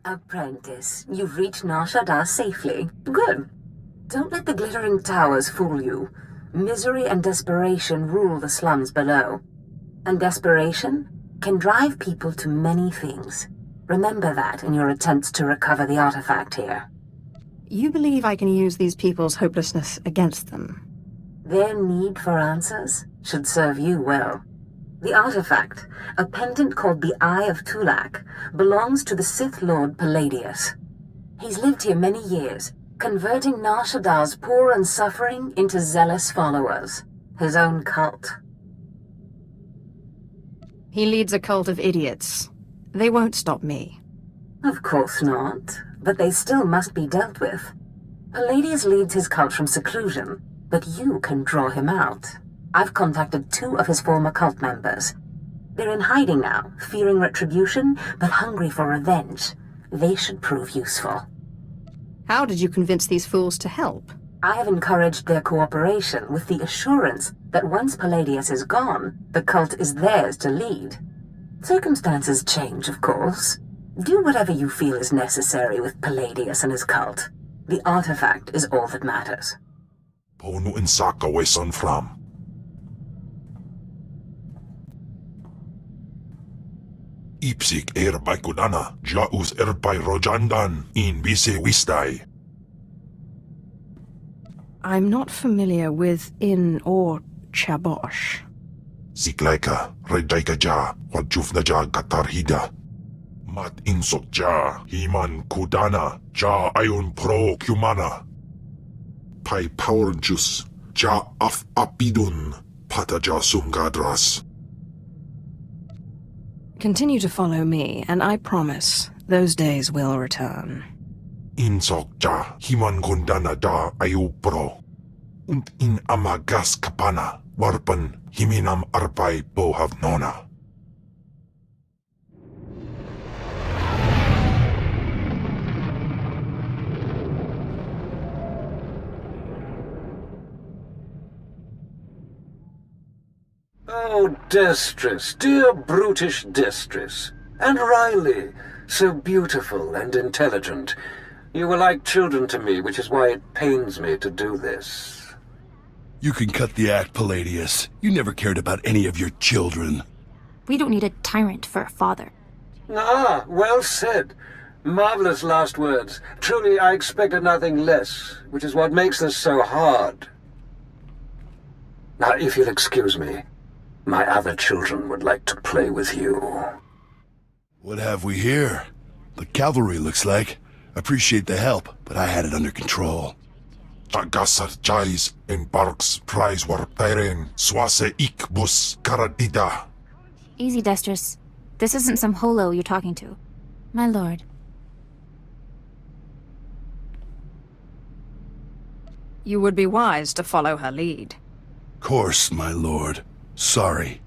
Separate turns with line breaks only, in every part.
Apprentice, you've reached Nar Shaddaa safely. Good. Don't let the glittering towers fool you. Misery and desperation rule the slums below. And desperation can drive people to many things. Remember that in your attempts to recover the artifact here.
You believe I can use these people's hopelessness against them?
Their need for answers should serve you well. The artifact, a pendant called the Eye of Tulak, belongs to the Sith Lord Palladius. He's lived here many years, converting Nar Shaddaa's poor and suffering into zealous followers. His own cult.
He leads a cult of idiots. They won't stop me.
Of course not, but they still must be dealt with. Palladius leads his cult from seclusion, but you can draw him out. I've contacted 2 of his former cult members. They're in hiding now, fearing retribution, but hungry for revenge. They should prove useful.
How did you convince these fools to help?
I have encouraged their cooperation with the assurance that once Palladius is gone, the cult is theirs to lead. Circumstances change, of course. Do whatever you feel is necessary with Palladius and his cult. The artifact is all that matters.
Ponu insaka weson fram. Ipsik erbay kudana, jaus erbay rojandan, in bise wistai.
I'm not familiar with In or Chabosh.
Ziklaika, redaika ja, wajufna ja katarhida. Mat insok ja, himan kudana, ja ayun pro kumana. Pai power juice, ja af apidun, pata ja sungadras.
Continue to follow me, and I promise those days will return.
Insok ja, himan kundana da ayu pro. Und in amagas kapana, warpan himinam arbay bohav nona.
Oh, Destress, dear brutish Destress. And Riley, so beautiful and intelligent. You were like children to me, which is why it pains me to do this.
You can cut the act, Palladius. You never cared about any of your children.
We don't need a tyrant for a father.
Ah, well said. Marvelous last words. Truly, I expected nothing less, which is what makes this so hard. Now, if you'll excuse me, my other children would like to play with you.
What have we here? The cavalry, looks like. Appreciate the help, but I had it under control.
Tagasar jais en barks prize wartairen swase ikbus karadida.
Easy, Destress. This isn't some holo you're talking to. My lord.
You would be wise to follow her lead.
Course, my lord. Sorry.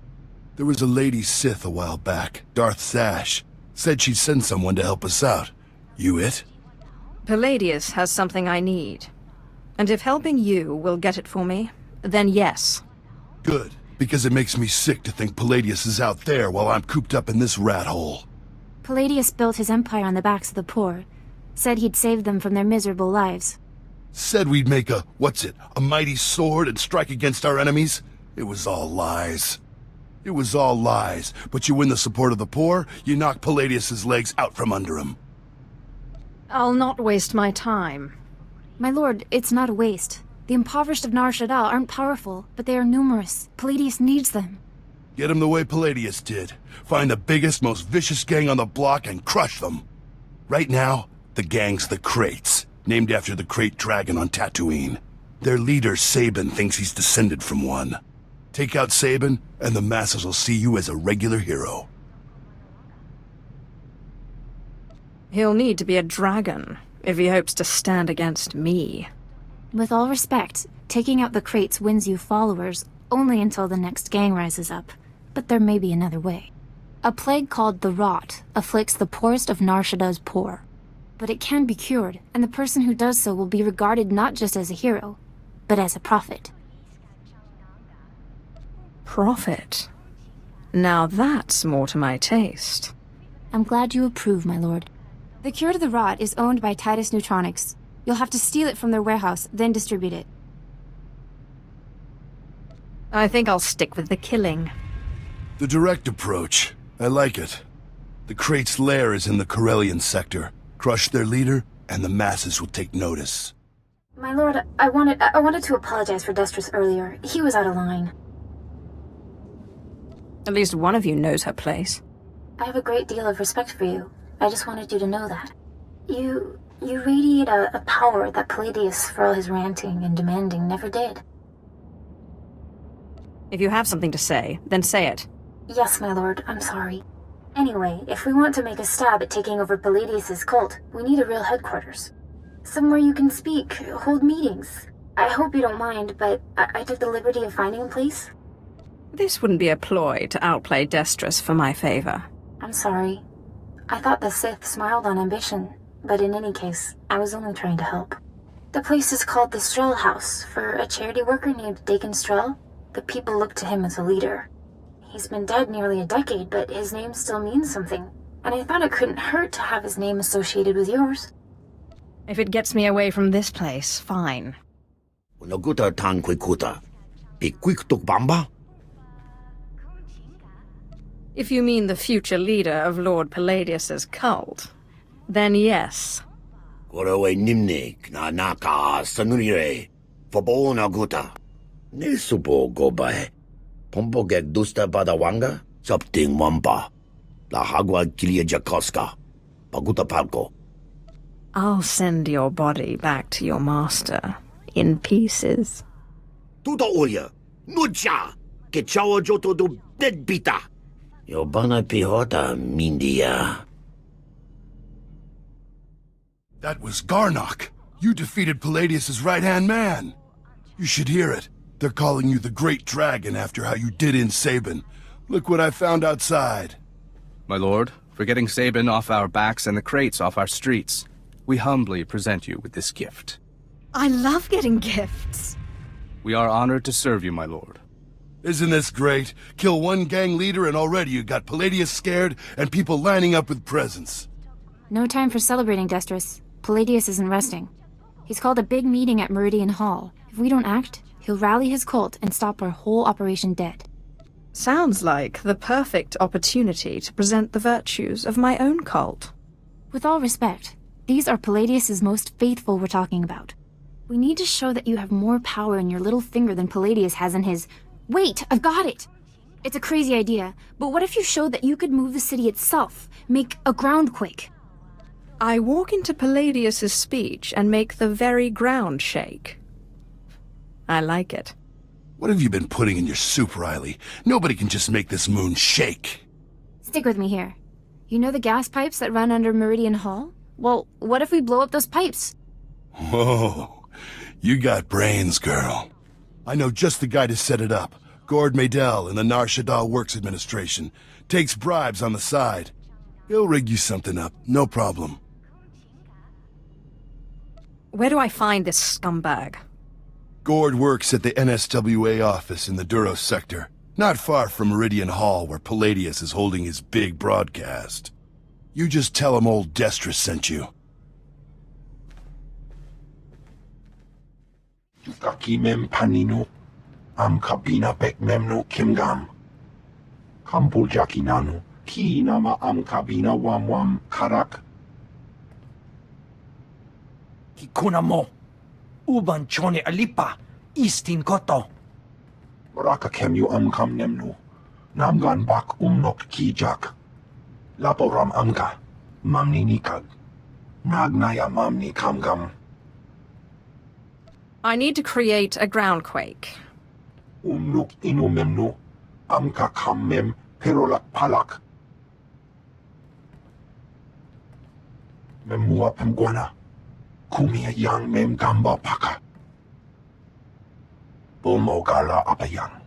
There was a lady Sith a while back, Darth Sash. Said she'd send someone to help us out. You it?
Palladius has something I need. And if helping you will get it for me, then yes.
Good, because it makes me sick to think Palladius is out there while I'm cooped up in this rat hole.
Palladius built his empire on the backs of the poor. Said he'd save them from their miserable lives.
Said we'd make a mighty sword and strike against our enemies? It was all lies. It was all lies, but you win the support of the poor, you knock Palladius's legs out from under him.
I'll not waste my time.
My lord, it's not a waste. The impoverished of Nar Shaddaa aren't powerful, but they are numerous. Palladius needs them.
Get them the way Palladius did. Find the biggest, most vicious gang on the block and crush them. Right now, the gang's the Kraits, named after the Krayt dragon on Tatooine. Their leader, Sabin, thinks he's descended from one. Take out Sabin, and the masses will see you as a regular hero.
He'll need to be a dragon if he hopes to stand against me.
With all respect, taking out the Kraits wins you followers only until the next gang rises up. But there may be another way. A plague called the Rot afflicts the poorest of Nar Shaddaa's poor. But it can be cured, and the person who does so will be regarded not just as a hero, but as a prophet.
Prophet? Now that's more to my taste.
I'm glad you approve, my lord. The cure to the rot is owned by Titus Neutronics. You'll have to steal it from their warehouse, then distribute it.
I think I'll stick with the killing.
The direct approach. I like it. The crate's lair is in the Corellian sector. Crush their leader, and the masses will take notice.
My lord, I wanted to apologize for Destris earlier. He was out of line.
At least one of you knows her place.
I have a great deal of respect for you. I just wanted you to know that. You radiate a power that Palladius, for all his ranting and demanding, never did.
If you have something to say, then say it.
Yes, my lord, I'm sorry. Anyway, if we want to make a stab at taking over Palladius' cult, we need a real headquarters. Somewhere you can speak, hold meetings. I hope you don't mind, but I took the liberty of finding a place.
This wouldn't be a ploy to outplay Destris for my favor.
I'm sorry. I thought the Sith smiled on ambition, but in any case, I was only trying to help. The place is called the Strel House, for a charity worker named Dakin Strel. The people look to him as a leader. He's been dead nearly a decade, but his name still means something, and I thought it couldn't hurt to have his name associated with yours.
If it gets me away from this place, fine. If you mean the future leader of Lord Palladius's cult, then yes.
Pompogek dusta badawanga, something wampa. La hagwa kilia jakoska. Paguta palko.
I'll send your body back to your master, in pieces.
Tuta oya, nucha, que chawa joto do deadbita. Yobana pihota, mindia.
That was Garnock. You defeated Palladius' right-hand man. You should hear it. They're calling you the Great Dragon after how you did in Sabin. Look what I found outside.
My lord, for getting Sabin off our backs and the crates off our streets, we humbly present you with this gift.
I love getting gifts.
We are honored to serve you, my lord.
Isn't this great? Kill one gang leader and already you got Palladius scared and people lining up with presents.
No time for celebrating, Destris. Palladius isn't resting. He's called a big meeting at Meridian Hall. If we don't act, he'll rally his cult and stop our whole operation dead.
Sounds like the perfect opportunity to present the virtues of my own cult.
With all respect, these are Palladius' most faithful we're talking about. We need to show that you have more power in your little finger than Palladius has in his... Wait, I've got it! It's a crazy idea, but what if you showed that you could move the city itself, make a groundquake?
I walk into Palladius's speech and make the very ground shake. I like it.
What have you been putting in your soup, Riley? Nobody can just make this moon shake.
Stick with me here. You know the gas pipes that run under Meridian Hall? Well, what if we blow up those pipes?
Whoa, you got brains, girl. I know just the guy to set it up. Gord Maydell in the Shaddaa Works Administration. Takes bribes on the side. He'll rig you something up, no problem.
Where do I find this scumbag?
Gord works at the NSWA office in the Duros sector, not far from Meridian Hall where Palladius is holding his big broadcast. You just tell him old Destris sent you.
Kakimem panino, am kabina pek memno kimgam. Kampul jakinano, ki nama am kabina wam karak.
Kikuna mo. Uban chone alipa, istin koto.
Raka kem you kam nemno, namgan bak umnok kijak. Laporam amka, mamni nikag. Nagnaya mamni kamgam.
I need to create a groundquake.
Umnuk inu memno, amka kammem perolak palak. Memua pemguana. Kumia yang mem gamba paka. Bomogala apayang.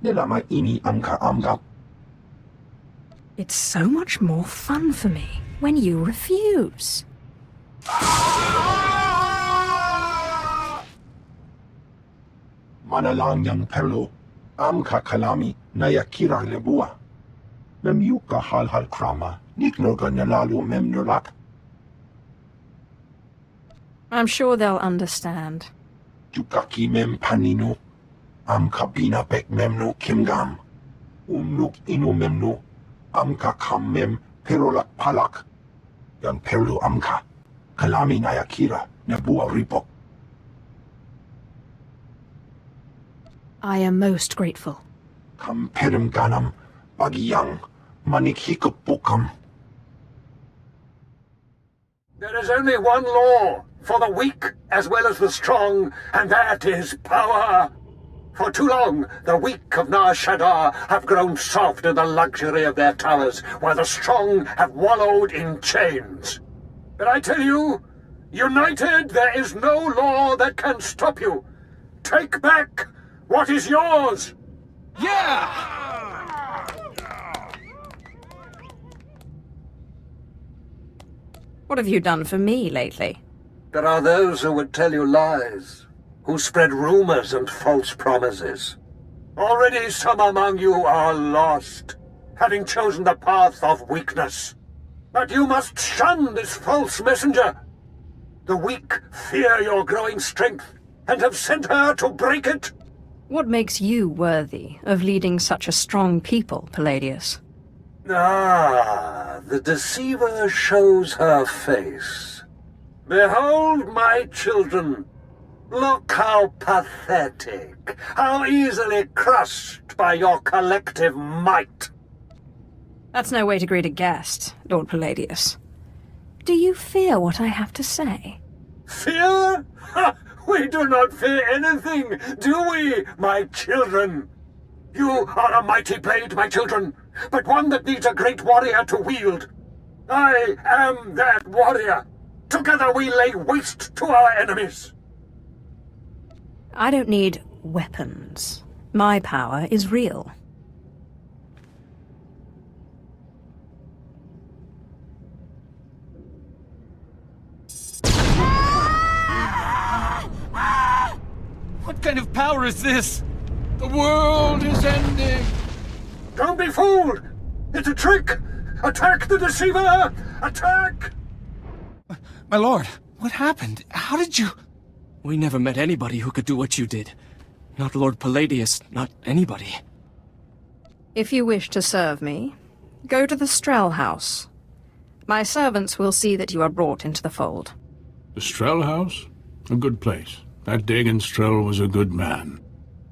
Nilama ini amka amgap.
It's so much more fun for me when you refuse.
Manalang yang perlo. Amka kalami nayakira lebua. Mem yuka hal krama. Niknoga nalalu mem nulak.
I'm sure they'll understand.
Jukaki mem panino. Am kabina bek memno kimgam. Umnuk ino memno. Amka kam mem perolak palak. Yan perlu amka. Kalami nayakira nebua ripok.
I am most grateful.
Kam perim ganam bagiyang manik hikupukam.
There is only one law for the weak as well as the strong, and that is power. For too long, the weak of Nar Shaddaa have grown soft in the luxury of their towers, while the strong have wallowed in chains. But I tell you, united, there is no law that can stop you. Take back what is yours!
Yeah!
What have you done for me lately?
There are those who would tell you lies, who spread rumors and false promises. Already some among you are lost, having chosen the path of weakness. But you must shun this false messenger. The weak fear your growing strength, and have sent her to break it.
What makes you worthy of leading such a strong people, Palladius?
Ah, the deceiver shows her face. Behold, my children. Look how pathetic, how easily crushed by your collective might.
That's no way to greet a guest, Lord Palladius. Do you fear what I have to say?
Fear? Ha! We do not fear anything, do we, my children? You are a mighty blade, my children, but one that needs a great warrior to wield. I am that warrior. Together we lay waste to our enemies.
I don't need weapons. My power is real.
What kind of power is this? The world is ending!
Don't be fooled! It's a trick! Attack the deceiver! Attack!
My lord, what happened? How did you... We never met anybody who could do what you did. Not Lord Palladius, not anybody.
If you wish to serve me, go to the Strel house. My servants will see that you are brought into the fold.
The Strel house? A good place. That Dagon Strel was a good man.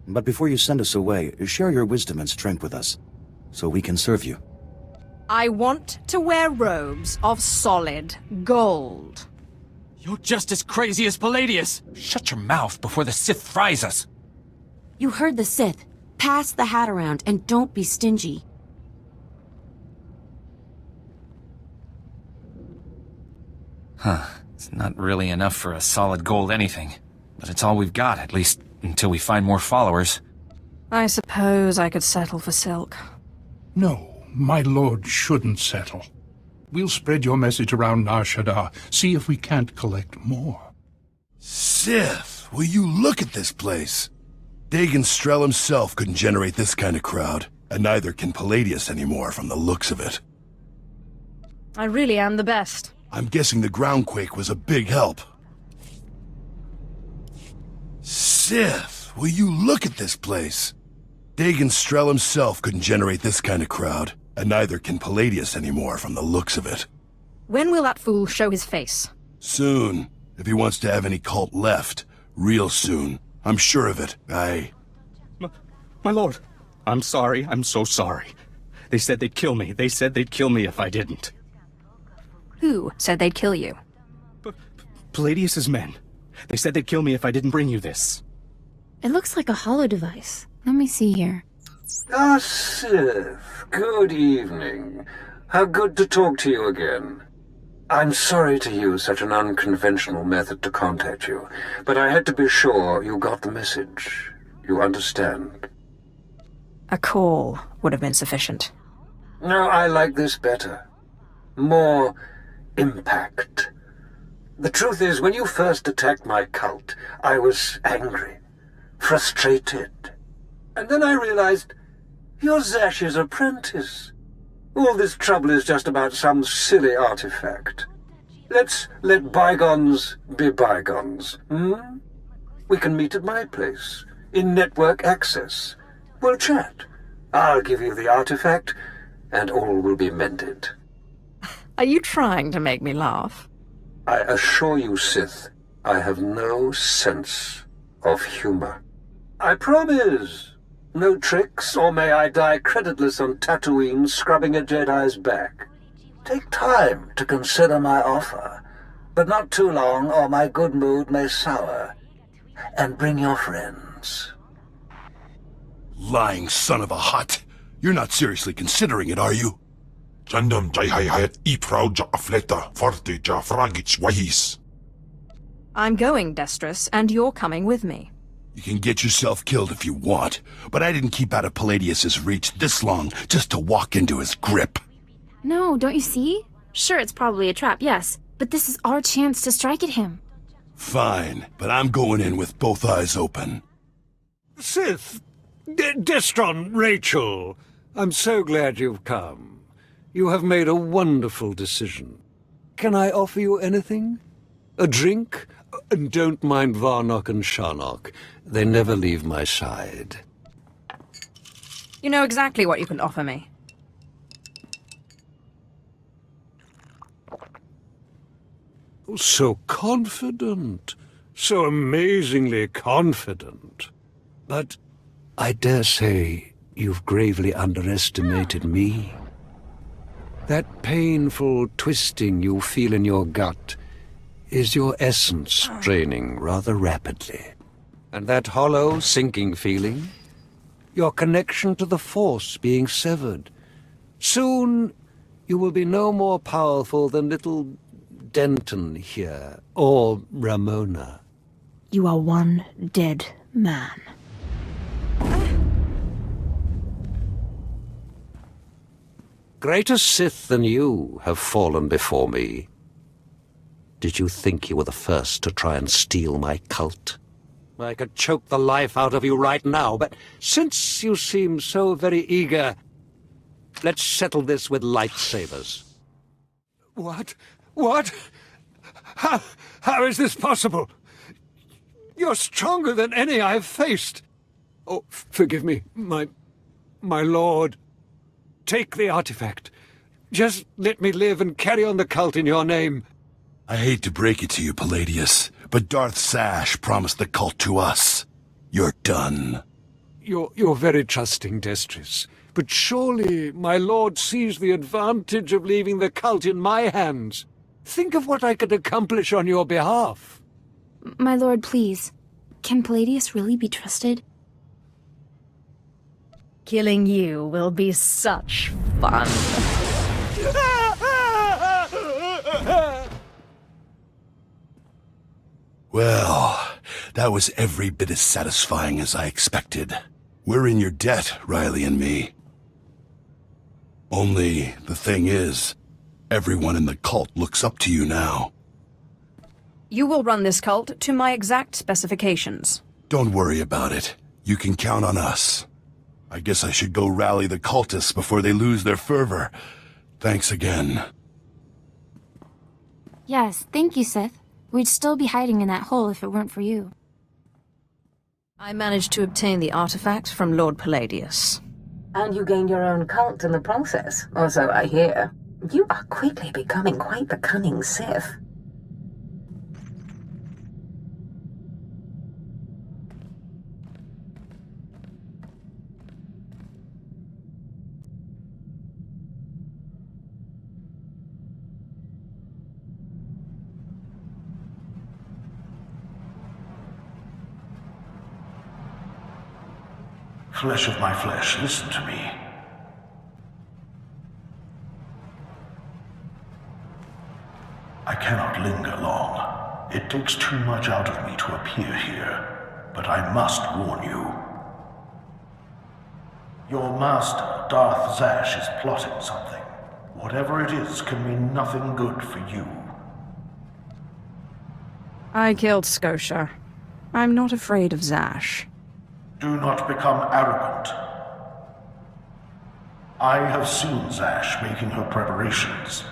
But before you send us away, share your wisdom and strength with us, so we can serve you.
I want to wear robes of solid gold.
You're just as crazy as Palladius!
Shut your mouth before the Sith fries us!
You heard the Sith. Pass the hat around and don't be stingy.
Huh. It's not really enough for a solid gold anything. But it's all we've got, at least until we find more followers.
I suppose I could settle for silk.
No, my lord shouldn't settle. We'll spread your message around Nar Shaddaa, see if we can't collect more.
Sith, will you look at this place? Dagon Strel himself couldn't generate this kind of crowd, and neither can Palladius anymore from the looks of it.
I really am the best.
I'm guessing the groundquake was a big help. Sith, will you look at this place? Dagon Strel himself couldn't generate this kind of crowd, and neither can Palladius anymore from the looks of it.
When will that fool show his face?
Soon, if he wants to have any cult left. Real soon. I'm sure of it.
My lord, I'm sorry. I'm so sorry. They said they'd kill me. They said they'd kill me if I didn't.
Who said they'd kill you?
Palladius's men. They said they'd kill me if I didn't bring you this.
It looks like a holo device. Let me see here.
Ah, Sith. Good evening. How good to talk to you again. I'm sorry to use such an unconventional method to contact you, but I had to be sure you got the message. You understand?
A call would have been sufficient.
No, I like this better. More impact. The truth is, when you first attacked my cult, I was angry, frustrated. And then I realized, you're Zash's apprentice. All this trouble is just about some silly artifact. Let's let bygones be bygones, hmm? We can meet at my place, in network access. We'll chat. I'll give you the artifact, and all will be mended.
Are you trying to make me laugh?
I assure you, Sith, I have no sense of humor. I promise. No tricks, or may I die creditless on Tatooine scrubbing a Jedi's back. Take time to consider my offer, but not too long, or my good mood may sour. And bring your friends.
Lying son of a hut. You're not seriously considering it, are you?
Jandam jayhayat iproud ja afleta forte ja frangits wahis.
I'm going, Destrus, and you're coming with me.
You can get yourself killed if you want, but I didn't keep out of Palladius's reach this long just to walk into his grip.
No, don't you see? Sure, it's probably a trap, yes, but this is our chance to strike at him.
Fine, but I'm going in with both eyes open.
Sith, Destron, Rachel, I'm so glad you've come. You have made a wonderful decision. Can I offer you anything? A drink? And don't mind Varnock and Sharnock. They never leave my side.
You know exactly what you can offer me.
So confident. So amazingly confident. But I dare say you've gravely underestimated me. That painful twisting you feel in your gut is your essence draining rather rapidly. And that hollow, sinking feeling? Your connection to the Force being severed. Soon, you will be no more powerful than little Denton here, or Ramona.
You are one dead man.
Greater Sith than you have fallen before me. Did you think you were the first to try and steal my cult? I could choke the life out of you right now, but since you seem so very eager, let's settle this with lightsabers. What? What? How is this possible? You're stronger than any I've faced. Oh, forgive me, my lord. Take the artifact. Just let me live and carry on the cult in your name.
I hate to break it to you, Palladius, but Darth Sash promised the cult to us. You're done.
You're very trusting, Destrus. But surely my lord sees the advantage of leaving the cult in my hands. Think of what I could accomplish on your behalf.
My lord, please. Can Palladius really be trusted?
Killing you will be such fun.
Well, that was every bit as satisfying as I expected. We're in your debt, Riley and me. Only, the thing is, everyone in the cult looks up to you now.
You will run this cult to my exact specifications.
Don't worry about it. You can count on us. I guess I should go rally the cultists before they lose their fervor. Thanks again.
Yes, thank you, Sith. We'd still be hiding in that hole if it weren't for you.
I managed to obtain the artifact from Lord Palladius.
And you gained your own cult in the process, or so I hear. You are quickly becoming quite the cunning Sith.
Flesh of my flesh, listen to me. I cannot linger long. It takes too much out of me to appear here, but I must warn you. Your master, Darth Zash, is plotting something. Whatever it is can mean nothing good for you.
I killed Scotia. I'm not afraid of Zash.
Do not become arrogant. I have seen Zash making her preparations.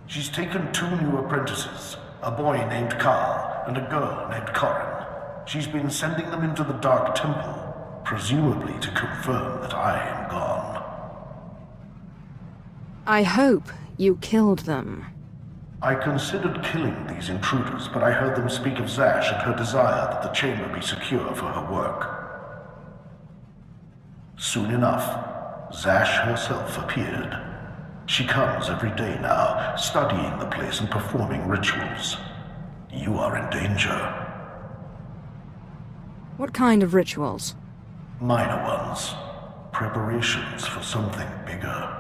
She's taken 2 new apprentices, a boy named Carl and a girl named Corin. She's been sending them into the Dark Temple, presumably to confirm that I am gone.
I hope you killed them.
I considered killing these intruders, but I heard them speak of Zash and her desire that the chamber be secure for her work. Soon enough, Zash herself appeared. She comes every day now, studying the place and performing rituals. You are in danger.
What kind of rituals?
Minor ones. Preparations for something bigger.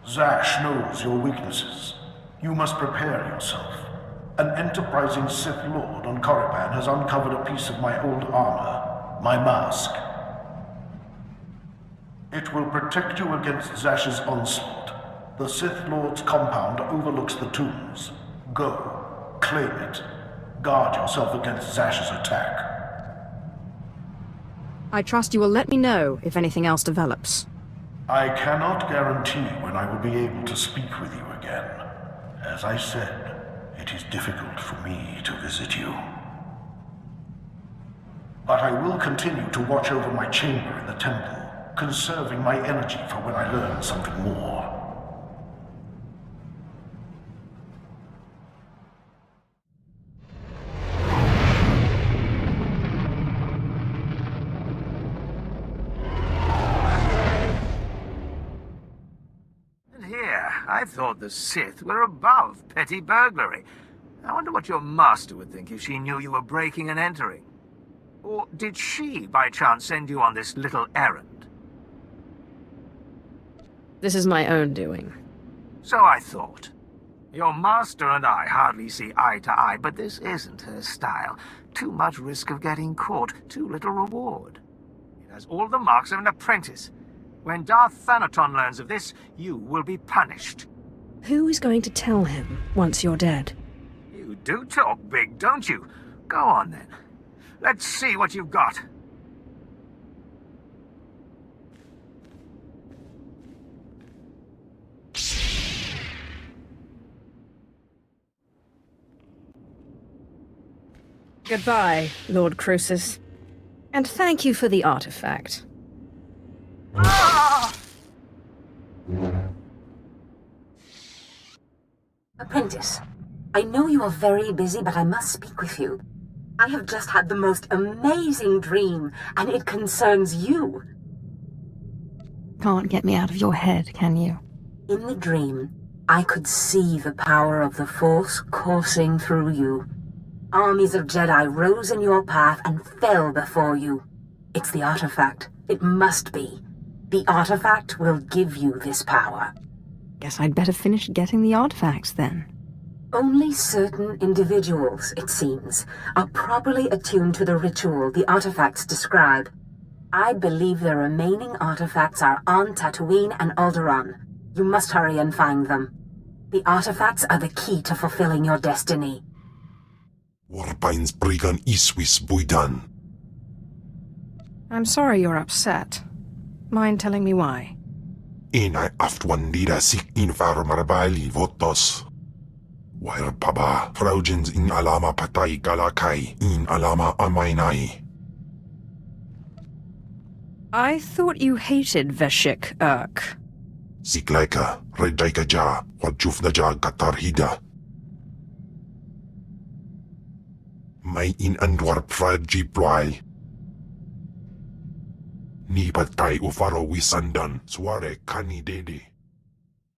Zash knows your weaknesses. You must prepare yourself. An enterprising Sith Lord on Korriban has uncovered a piece of my old armor, my mask. It will protect you against Zash's onslaught. The Sith Lord's compound overlooks the tombs. Go, claim it. Guard yourself against Zash's attack.
I trust you will let me know if anything else develops.
I cannot guarantee when I will be able to speak with you again. As I said, it is difficult for me to visit you. But I will continue to watch over my chamber in the temple, conserving my energy for when I learn something more.
I thought the Sith were above petty burglary. I wonder what your master would think if she knew you were breaking and entering. Or did she, by chance, send you on this little errand?
This is my own doing.
So I thought. Your master and I hardly see eye to eye, but this isn't her style. Too much risk of getting caught, too little reward. It has all the marks of an apprentice. When Darth Thanaton learns of this, you will be punished.
Who is going to tell him once you're dead?
You do talk big, don't you? Go on, then. Let's see what you've got.
Goodbye, Lord Crucis. And thank you for the artifact.
Apprentice, I know you are very busy, but I must speak with you. I have just had the most amazing dream, and it concerns you.
Can't get me out of your head, can you?
In the dream, I could see the power of the Force coursing through you. Armies of Jedi rose in your path and fell before you. It's the artifact. It must be. The artifact will give you this power.
Guess I'd better finish getting the artifacts then.
Only certain individuals, it seems, are properly attuned to the ritual the artifacts describe. I believe the remaining artifacts are on Tatooine and Alderaan. You must hurry and find them. The artifacts are the key to fulfilling your destiny.
Warpain's Brigan Iswis Buidan.
I'm sorry you're upset. Mind telling me why?
Inai aftwandira sik infaro marbali votos. Wair paba, fraujens in alama patay galakai, in alama amainai.
I thought you hated Veshik Urk.
Ziklaika, Redaika ja, wajufna ja gatarhida. May in andwar praji ploy. Ni patay ufaro wisandan, sware kani dede.